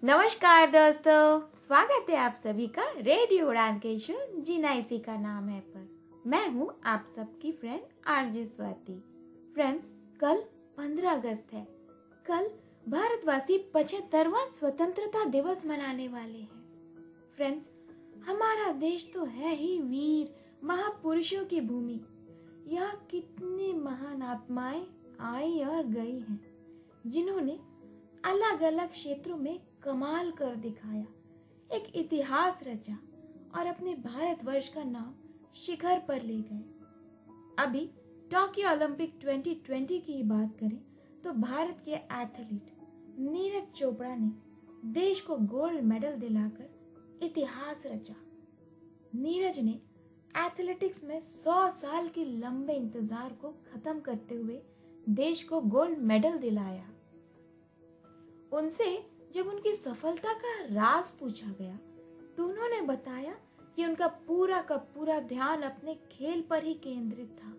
नमस्कार दोस्तों, स्वागत है आप सभी का रेडियो उड़ान के शो जीना इसी का नाम है पर। मैं हूँ आप सबकी फ्रेंड आरजे स्वाति। फ्रेंड्स, कल 15 अगस्त है। कल भारतवासी 75वां स्वतंत्रता दिवस मनाने वाले हैं। फ्रेंड्स, हमारा देश तो है ही वीर महापुरुषों की भूमि। यहाँ कितनी महान आत्माएं आई और गई हैं, जिन्होंने अलग अलग क्षेत्रों में कमाल कर दिखाया, एक इतिहास रचा और अपने भारतवर्ष का नाम शिखर पर ले गए। अभी टोक्यो ओलंपिक 2020 की बात करें तो भारत के एथलीट नीरज चोपड़ा ने देश को गोल्ड मेडल दिलाकर इतिहास रचा। नीरज ने एथलेटिक्स में 100 साल के लंबे इंतजार को खत्म करते हुए देश को गोल्ड मेडल दिलाया। उनसे जब उनकी सफलता का राज पूछा गया तो उन्होंने बताया कि उनका पूरा का पूरा ध्यान अपने खेल पर ही केंद्रित था।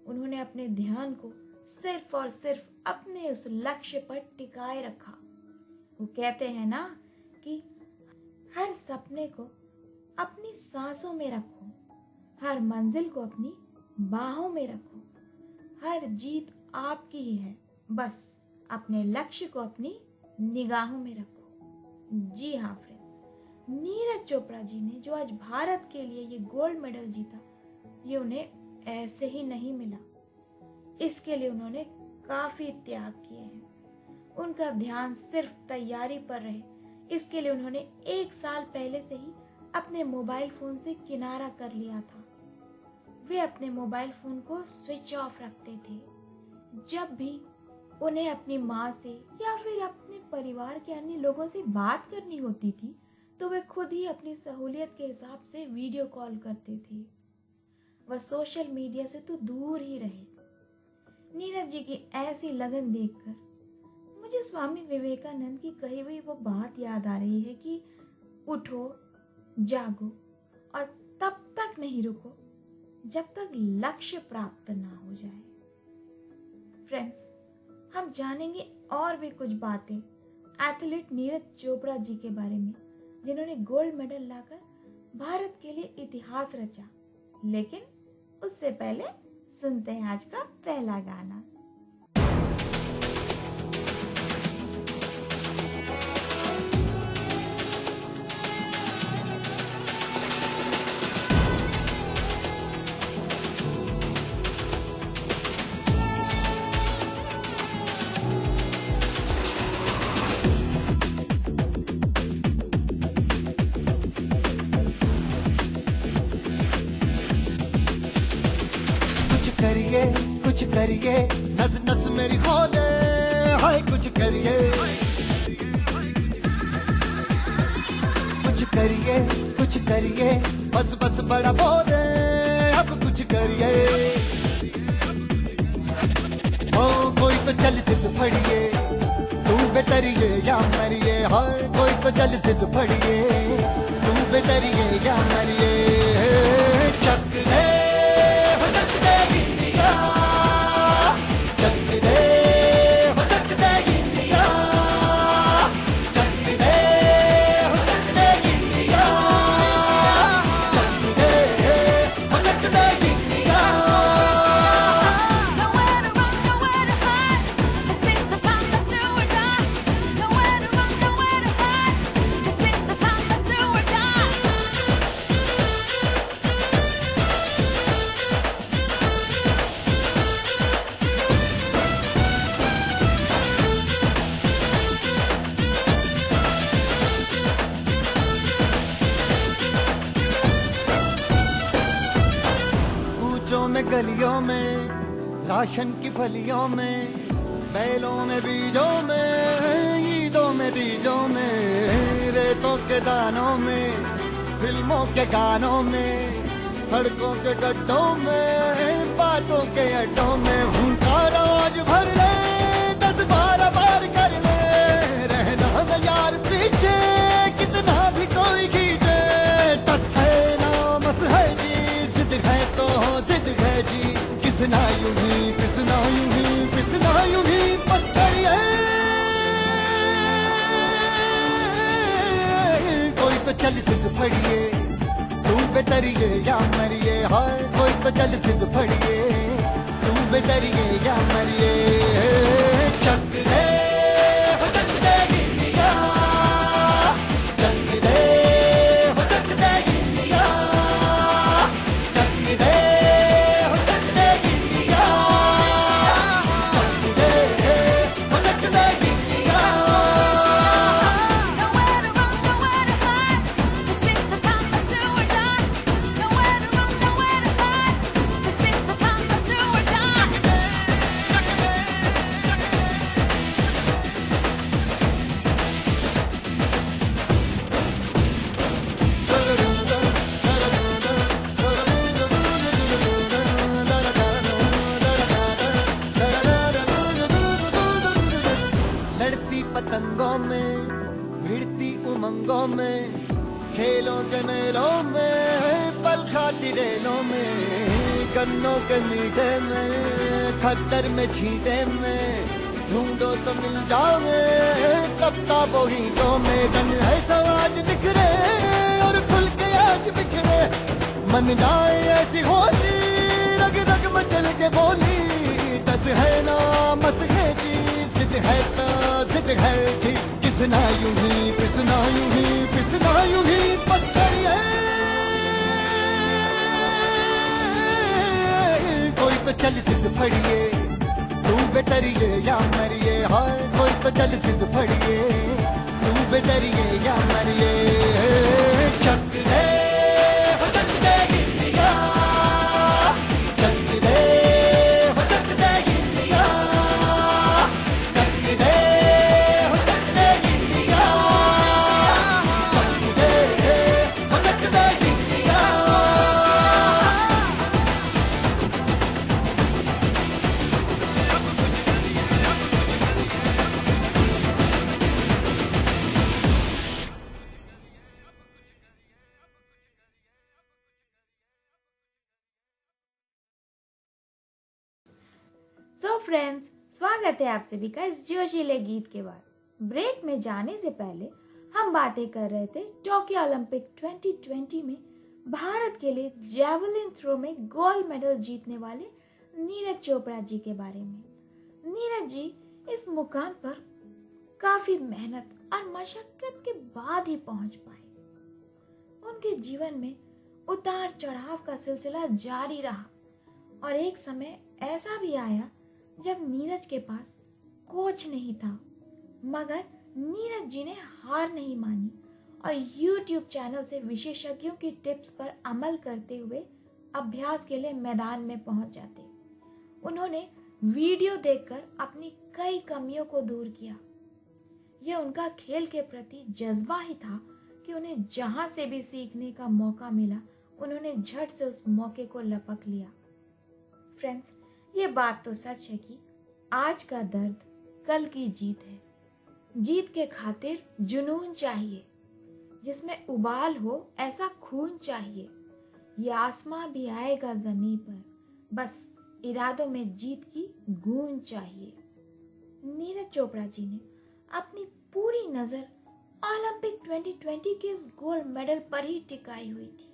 उन्होंने अपने ध्यान को सिर्फ और सिर्फ अपने उस लक्ष्य पर टिकाए रखा। वो कहते हैं ना कि हर सपने को अपनी सांसों में रखो, हर मंजिल को अपनी बाहों में रखो, हर जीत आपकी ही है, बस अपने लक्ष्य को अपनी निगाहों में रखो। जी हाँ फ्रेंड्स, नीरज चोपड़ा जी ने जो आज भारत के लिए ये गोल्ड मेडल जीता, ये उन्हें ऐसे ही नहीं मिला। इसके लिए उन्होंने काफी त्याग किए हैं। उनका ध्यान सिर्फ तैयारी पर रहे, इसके लिए उन्होंने 1 साल पहले से ही अपने मोबाइल फोन से किनारा कर लिया था। वे अपने मोबाइल फोन को स्विच ऑफ रखते थे। जब भी उन्हें अपनी माँ से या फिर अपने परिवार के अन्य लोगों से बात करनी होती थी तो वे खुद ही अपनी सहूलियत के हिसाब से वीडियो कॉल करते थे। वह सोशल मीडिया से तो दूर ही रहे। नीरज जी की ऐसी लगन देखकर मुझे स्वामी विवेकानंद की कही हुई वो बात याद आ रही है कि उठो, जागो और तब तक नहीं रुको जब तक लक्ष्य प्राप्त ना हो जाए। फ्रेंड्स, हम जानेंगे और भी कुछ बातें एथलीट नीरज चोपड़ा जी के बारे में, जिन्होंने गोल्ड मेडल लाकर भारत के लिए इतिहास रचा। लेकिन उससे पहले सुनते हैं आज का पहला गाना। कुछ करिए, नस नस मेरी खोले, हाय कुछ करिए, कुछ करिए, बस बस बड़ा बोले, अब कुछ करिए। ओ कोई तो चल सिद्ध फड़िए, तू बेतरिए या मरिए, हाय कोई तो चल सिद्ध फड़िए, तू बेतरिए या मरिए। चक दे में गलियों में, राशन की फलियों में, बैलों में बीजों में, ईदों में बीजों में, रेतों के दानों में, फिल्मों के गानों में, सड़कों के गड्ढों में, बातों के अड्डों में। उनका राज भर ले, 10-12 बार कर ले, रहना न यार पीछे, कितना भी कोई खींचे। टस है ना मस है जी, जिद है तो जिद है जी, किसना यूं ही, किसना यूं ही, किसना यूं ही बस करिए। चल सिद्ध फड़िए, तू बेतरिए या मरिए, हाय कोई तो चल सिद्ध फड़िए, तू बेतरिए या मरिए। चक दे हो चक दे गिलिया, चक दे हो चक दे गिलिया, चक दे हो चक दे गिलिया, चक दे हो चक दे गिलिया। Nowhere to run, nowhere to hide. This is the time to do or die. Nowhere to run, nowhere to hide. This is the time to do or die. लड़ती पतंगों में, भिड़ती उमंगों में, खेलों के मेलों में, पल खाती रेलों में, गन्नों के मीठे में, खद्दर में छींटे में, ढूंढो तो मिल जाओगे तब ताबो हीटों में। रंग है समाज बिखरे और खुल के आज बिखरे, मन जाए ऐसी होली, रग रग मचल के बोली, टस है ना मस है जी, जिद है तो जिद है जी, किसना यूं ही पिसना यूं ही पिसना यूं ही बस करिए। कोई तो चल सिद्ध फड़िए, तू बेतरिए या मरिए, हाय कोई तो चल सिद्ध फड़िए, तू बेतरिए या मरिए। चक दे हो चक दे गिलिया, चक दे हो चक दे गिलिया, चक दे हो चक दे गिलिया, चक दे हो चक दे गिलिया। सो फ्रेंड्स, स्वागत है आप सभी का इस जोशीले गीत के बाद। ब्रेक में जाने से पहले हम बातें कर रहे थे टोक्यो ओलंपिक 2020 में भारत के लिए जैवलिन थ्रो में गोल्ड मेडल जीतने वाले नीरज चोपड़ा जी के बारे में। नीरज जी इस मुकाम पर काफी मेहनत और मशक्कत के बाद ही पहुंच पाए। उनके जीवन में उतार चढ़ाव का सिलसिला जारी रहा और एक समय ऐसा भी आया जब नीरज के पास कोच नहीं था, मगर नीरज जी ने हार नहीं मानी और YouTube चैनल से विशेषज्ञों की टिप्स पर अमल करते हुए अभ्यास के लिए मैदान में पहुंच जाते। उन्होंने वीडियो देखकर अपनी कई कमियों को दूर किया। यह उनका खेल के प्रति जज्बा ही था कि उन्हें जहां से भी सीखने का मौका मिला, उन्होंने झट से उस मौके को लपक लिया। फ्रेंड्स, ये बात तो सच है कि आज का दर्द कल की जीत है। जीत के खातिर जुनून चाहिए, जिसमें उबाल हो ऐसा खून चाहिए। ये आसमां भी आएगा जमीन पर, बस इरादों में जीत की गूंज चाहिए। नीरज चोपड़ा जी ने अपनी पूरी नजर ओलंपिक 2020 के इस गोल्ड मेडल पर ही टिकाई हुई थी।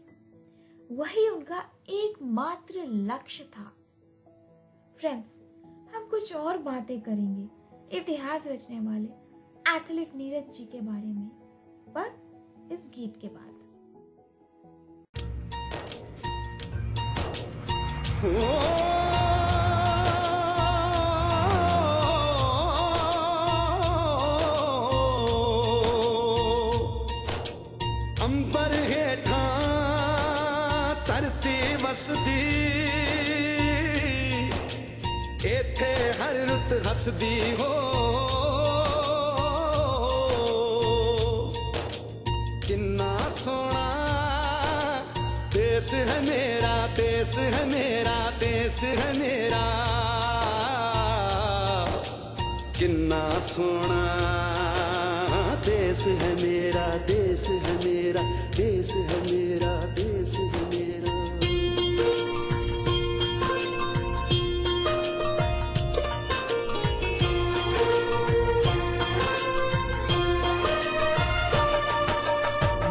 वही उनका एकमात्र लक्ष्य था। फ्रेंड्स, हम कुछ और बातें करेंगे इतिहास रचने वाले एथलीट नीरज जी के बारे में, पर इस गीत के बाद। अंबर हेठा धरती वसदी, एथे हर रुत हसदी हो। किन्ना सोना देश है मेरा, देश है मेरा, देश है मेरा। किन्ना सोना देश है मेरा, देश है मेरा, देश है मेरा, देश है मेरा।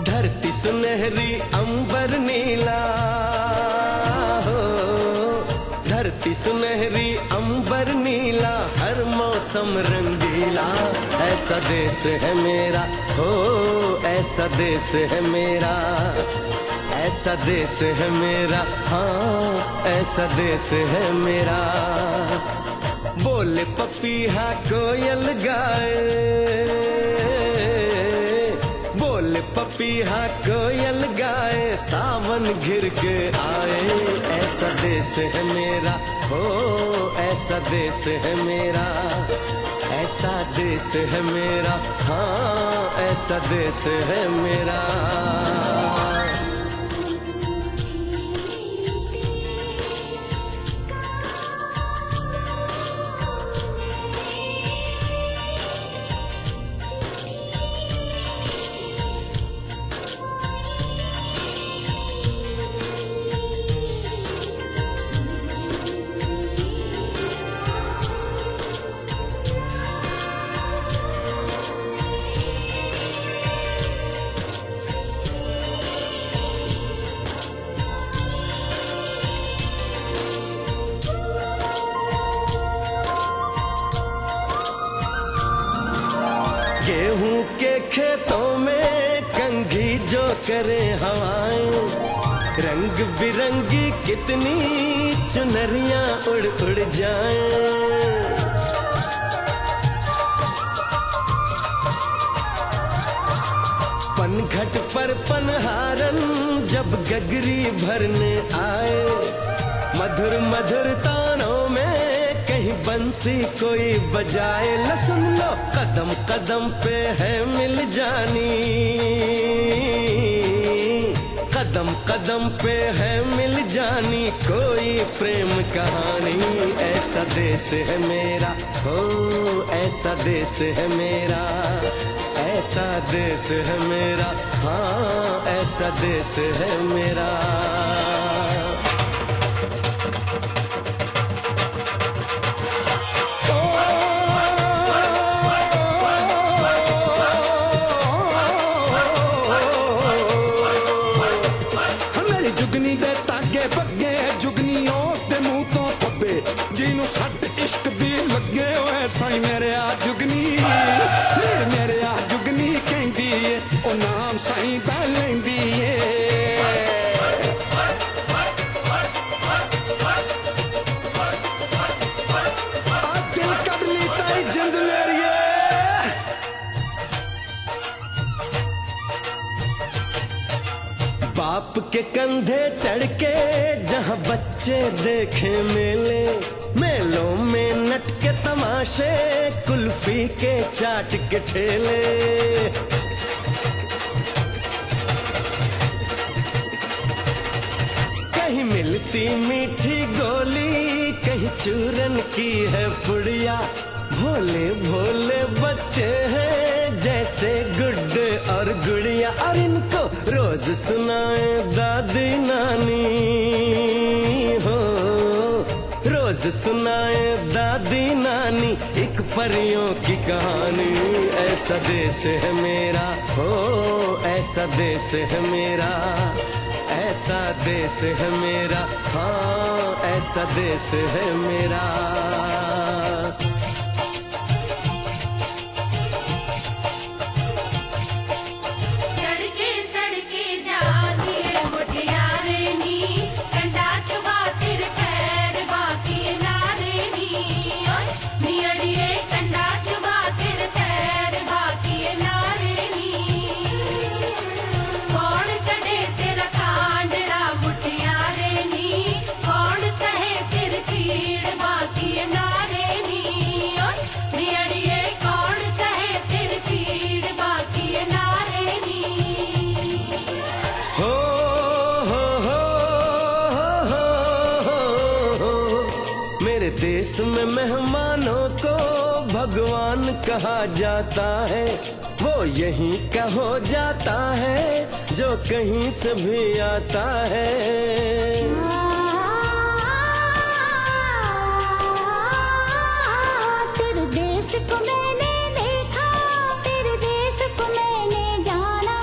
धरती सुनहरी अंबर नीला हो, धरती सुनहरी अंबर नीला, हर मौसम रंगीला। ऐसा देश है मेरा हो, ऐसा देश है मेरा, ऐसा देश है मेरा, हाँ ऐसा देश है मेरा। बोले पपीहा कोयल गाए, बोले पपीहा कोयल गाए, सावन घिर के आए। ऐसा देश है मेरा हो, ऐसा देश है मेरा, ऐसा देश है मेरा, हाँ ऐसा देश है मेरा। गेहूं के खेतों में कंघी जो करे हवाएं, रंग बिरंगी कितनी चुनरियां उड़ उड़ जाएं। पनघट पर पनहारन जब गगरी भरने आए, मधुर मधुर तानों में कहीं बंसी कोई बजाए। ल सुन लो कदम कदम पे है मिल जानी, कदम कदम पे है मिल जानी कोई प्रेम कहानी। ऐसा देश है मेरा हो, ऐसा देश है मेरा, ऐसा देश है मेरा, हाँ ऐसा देश है मेरा। जुगनी दे तागे बगे, जुगनी उस दे मुंह तो थब्बे, जिन्हों सट इश्क भी लगे होए साई मेरे आ जुगनी, मेरे आ जुगनी कहंदी है ओ नाम साई दा लैंदी है। आ दिल कब ली ताई जिंद मेरी है। बाप के कंधे चढ़ के जहाँ बच्चे देखे मेले, मेलों में नट के तमाशे, कुल्फी के चाट के ठेले। कहीं मिलती मीठी गोली, कहीं चूरन की है पुड़िया। भोले भोले बच्चे हैं जैसे गुड्डे और गुड़िया, और इनको रोज सुनाए दादी नानी हो, रोज सुनाए दादी नानी एक परियों की कहानी। ऐसा देश है मेरा हो, ऐसा देश है मेरा, ऐसा देश है मेरा, हाँ ऐसा देश है मेरा। देश में मेहमानों को भगवान कहा जाता है, वो यहीं का हो जाता है जो कहीं से भी आता है। तेरे देश को मैंने देखा, तेरे देश को मैंने जाना।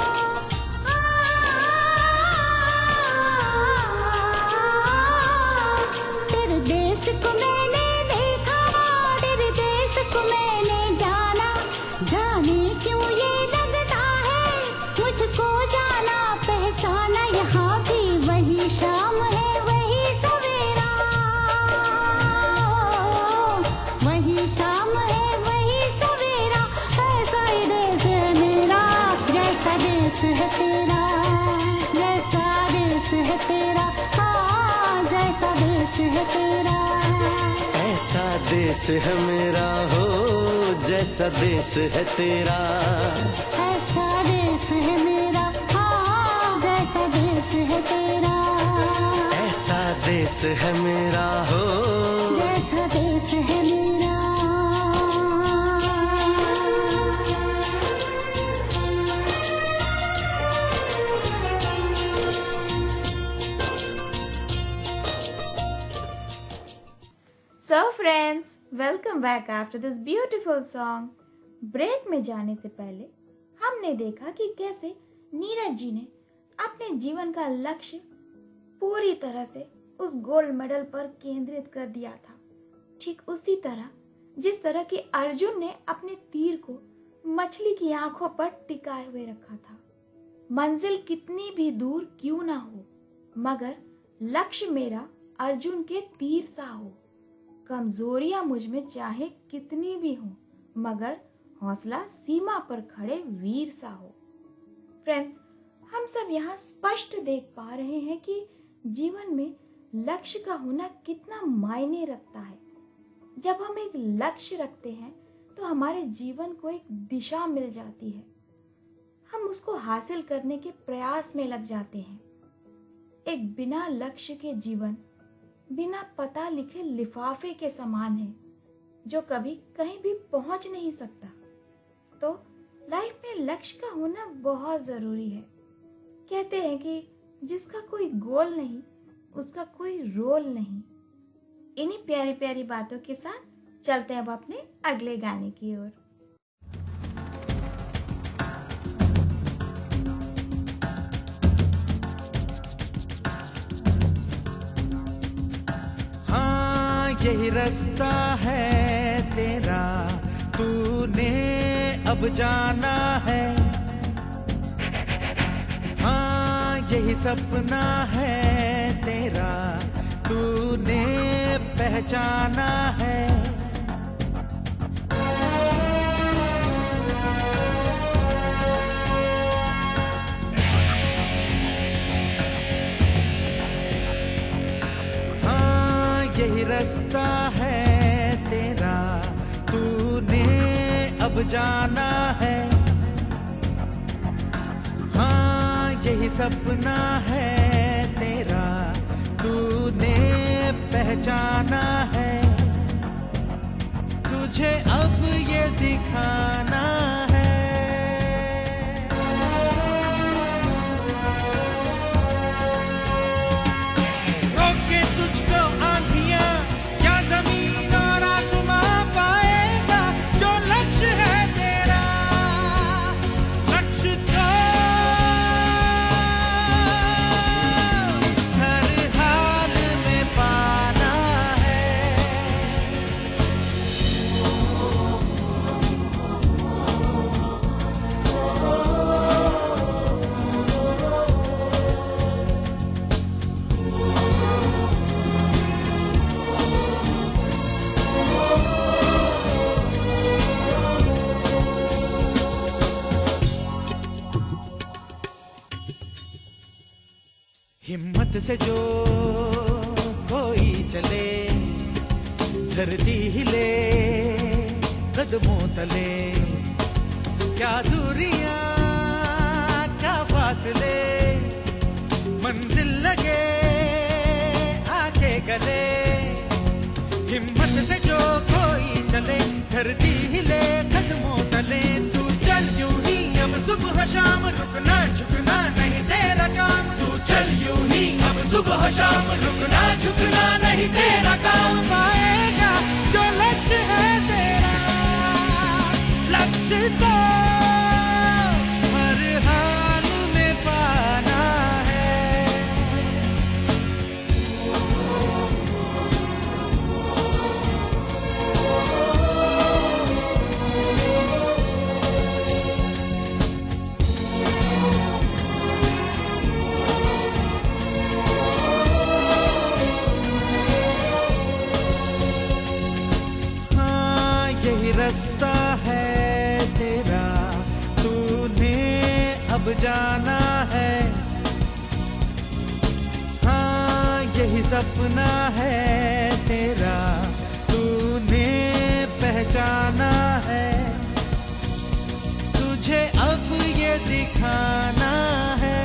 जैसा देश है तेरा, जैसा देश है तेरा, हाँ जैसा देश है तेरा। ऐसा देश है मेरा हो जैसा देश है तेरा। ऐसा देश है मेरा, हाँ जैसा देश है तेरा। ऐसा देश है मेरा हो जैसा देश है मेरा। So friends, welcome back after this beautiful song. Break में जाने से पहले हमने देखा कि कैसे नीरज जी ने अपने जीवन का लक्ष्य पूरी तरह से उस गोल्ड मेडल पर केंद्रित कर दिया था। ठीक उसी तरह जिस तरह कि अर्जुन ने अपने तीर को मछली की आंखों पर टिकाए हुए रखा था। मंजिल कितनी भी दूर क्यों ना हो, मगर लक्ष्य मेरा अर्जुन के तीर सा हो। कमजोरियां मुझ में चाहे कितनी भी हों, मगर हौसला सीमा पर खड़े वीर सा हो। फ्रेंड्स, हम सब यहाँ स्पष्ट देख पा रहे हैं कि जीवन में लक्ष्य का होना कितना मायने रखता है। जब हम एक लक्ष्य रखते हैं तो हमारे जीवन को एक दिशा मिल जाती है। हम उसको हासिल करने के प्रयास में लग जाते हैं। एक बिना लक्ष्य के जीवन बिना पता लिखे लिफाफे के समान है, जो कभी कहीं भी पहुंच नहीं सकता। तो लाइफ में लक्ष्य का होना बहुत जरूरी है। कहते हैं कि जिसका कोई गोल नहीं उसका कोई रोल नहीं। इन्हीं प्यारी प्यारी बातों के साथ चलते हैं अब अपने अगले गाने की ओर। यही रास्ता है तेरा, तूने अब जाना है। हाँ यही सपना है तेरा, तूने पहचाना है। यही रास्ता है तेरा, तूने अब जाना है। हाँ यही सपना है तेरा, तूने पहचाना है। तुझे अब ये दिखाना है। रोके तुझको आंधियां या जमीन और आसमां पाएगा, जो लक्ष्य है तेरा, लक्ष्य तो हर हाल में पाना है। हिम्मत से जो कोई चले, धरती हिले कदमों तले। क्या दूरियां क्या फासले, मंजिल लगे आके गले। हिम्मत से जो कोई चले, धरती हिले कदमों तले। तू चल यूं ही अब सुबह शाम, रुकना झुकना नहीं तेरा काम। तू चल यूं ही अब सुबह शाम, रुकना झुकना नहीं तेरा काम। पाएगा जो लक्ष्य है तेरा, लक्ष्य तो हर हाल में पाना है। रास्ता है तेरा, अब जाना है, हाँ यही सपना है तेरा, तूने पहचाना है, तुझे अब ये दिखाना है।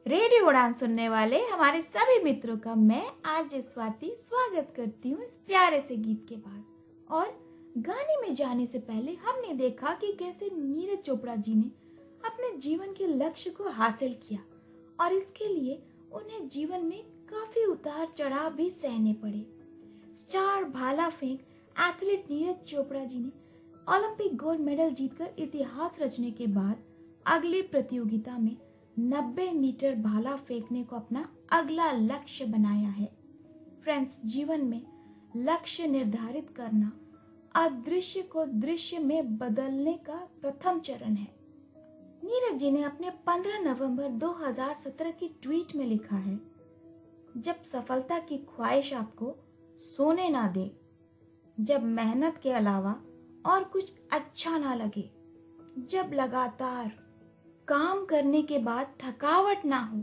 रेडियो उड़ान सुनने वाले हमारे सभी मित्रों का मैं आरजे स्वाति स्वागत करती हूँ इस प्यारे से गीत के बाद। और गाने में जाने से पहले हमने देखा कि कैसे नीरज चोपड़ा जी ने अपने जीवन के लक्ष्य को हासिल किया और इसके लिए उन्हें जीवन में काफी उतार चढ़ाव भी सहने पड़े। स्टार भाला फेंक एथलीट नीरज चोपड़ा जी ने ओलंपिक गोल्ड मेडल जीतकर इतिहास रचने के बाद अगली प्रतियोगिता में 90 मीटर भाला फेंकने को अपना अगला लक्ष्य बनाया है। फ्रेंड्स, जीवन में लक्ष्य निर्धारित करना अदृश्य को दृश्य में बदलने का प्रथम चरण है। नीरज जी ने अपने 15 नवंबर 2017 की ट्वीट में लिखा है, जब सफलता की ख्वाहिश आपको सोने ना दे, जब मेहनत के अलावा और कुछ अच्छा ना लगे, जब लगातार काम करने के बाद थकावट ना हो,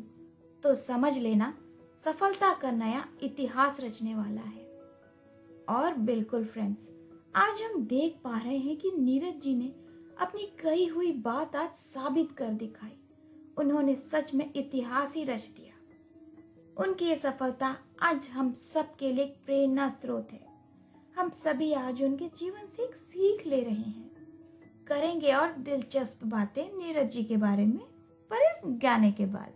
तो समझ लेना सफलता का नया इतिहास रचने वाला है। और बिल्कुल फ्रेंड्स, आज हम देख पा रहे हैं कि नीरज जी ने अपनी कही हुई बात आज साबित कर दिखाई। उन्होंने सच में इतिहास ही रच दिया। उनकी ये सफलता आज हम सब के लिए एक प्रेरणा स्रोत है। हम सभी आज उनके जीवन से एक सीख ले रहे हैं। करेंगे और दिलचस्प बातें नीरज जी के बारे में, पर इस गाने के बाद।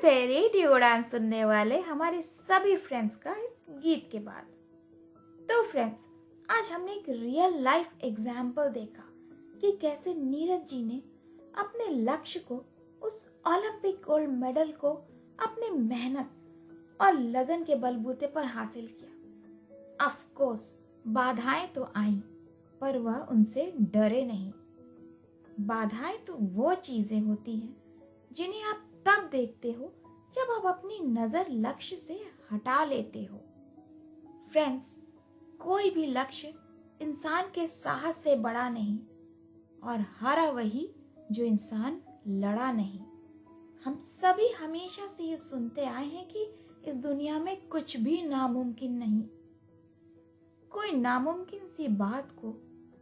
है रेडियो उड़ान सुनने वाले हमारे सभी फ्रेंड्स का इस गीत के बाद। तो फ्रेंड्स, आज हमने एक रियल लाइफ एग्जाम्पल देखा कि कैसे नीरज जी ने अपने लक्ष्य को, उस ओलंपिक गोल्ड मेडल को अपने मेहनत और लगन के बलबूते पर हासिल किया। ऑफ कोर्स बाधाएं तो आईं, पर वह उनसे डरे नहीं। बाधाएं तो वो चीजें होती हैं जिन्हें आप तब देखते हो जब आप अपनी नजर लक्ष्य से हटा लेते हो। फ्रेंड्स, कोई भी लक्ष्य इंसान के साहस से बड़ा नहीं, और हारा वही जो इंसान लड़ा नहीं। हम सभी हमेशा से ये सुनते आए हैं कि इस दुनिया में कुछ भी नामुमकिन नहीं। कोई नामुमकिन सी बात को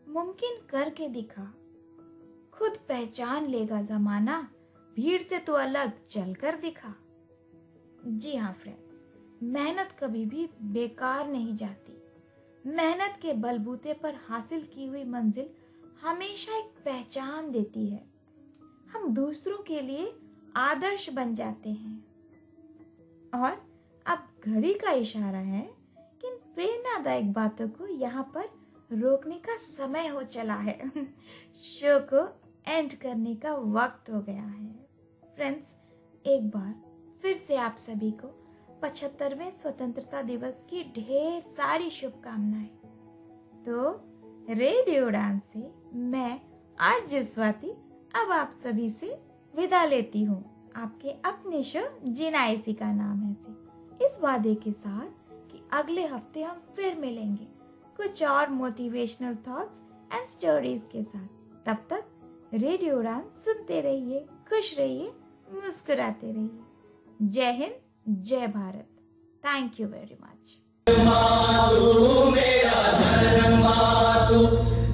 मुमकिन करके दिखा, खुद पहचान लेगा जमाना, भीड़ से तो अलग चलकर दिखा। जी हाँ फ्रेंड्स, मेहनत कभी भी बेकार नहीं जाती। मेहनत के बलबूते पर हासिल की हुई मंजिल हमेशा एक पहचान देती है। हम दूसरों के लिए आदर्श बन जाते हैं। और अब घड़ी का इशारा है कि इन प्रेरणादायक बातों को यहाँ पर रोकने का समय हो चला है। शो को एंड करने का वक्त हो गया है। फ्रेंड्स, एक बार फिर से आप सभी को 75वें स्वतंत्रता दिवस की ढेर सारी शुभकामनाएं। तो रेडियो उड़ान से मैं आरजे स्वाति अब आप सभी से विदा लेती हूँ, आपके अपने शो जीना इसी का नाम है से, इस वादे के साथ कि अगले हफ्ते हम फिर मिलेंगे कुछ और मोटिवेशनल थॉट्स एंड स्टोरीज के साथ। तब तक रेडियो उड़ान सुनते रहिए, खुश रहिए, मुस्कुराते रहिए। जय हिंद, जय Bharat. Thank you very much.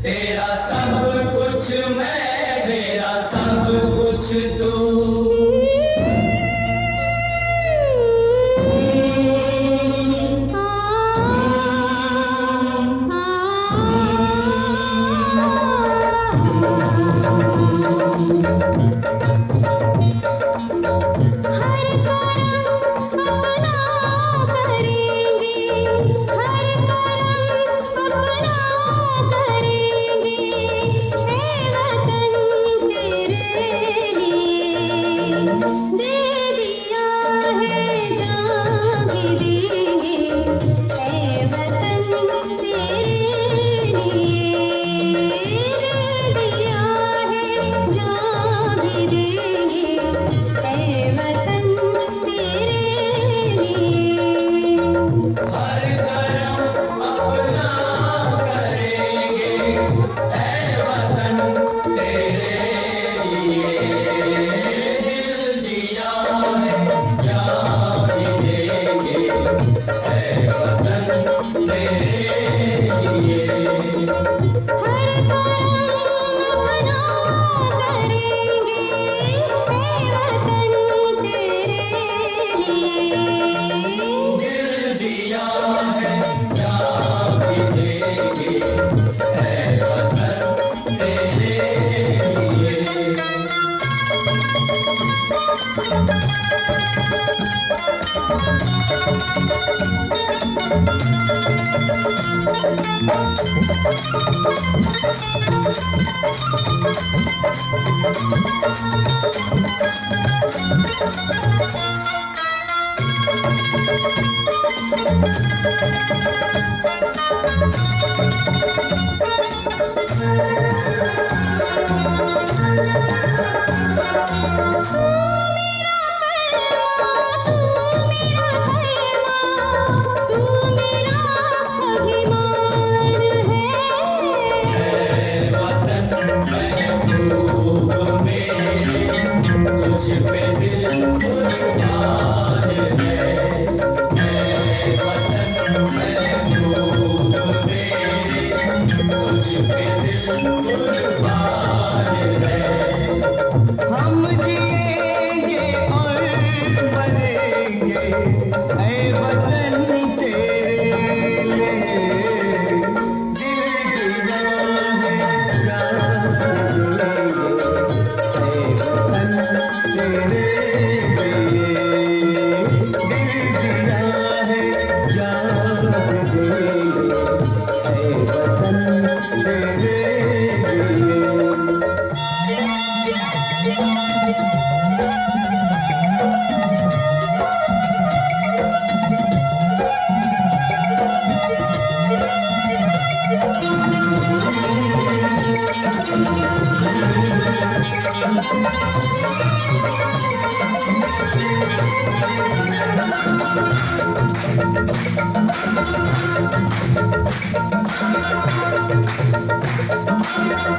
तेरा सब कुछ मैं, मेरा सब कुछ तू।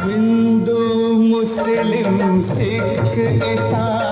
हिंदू मुस्लिम सिख ईसाई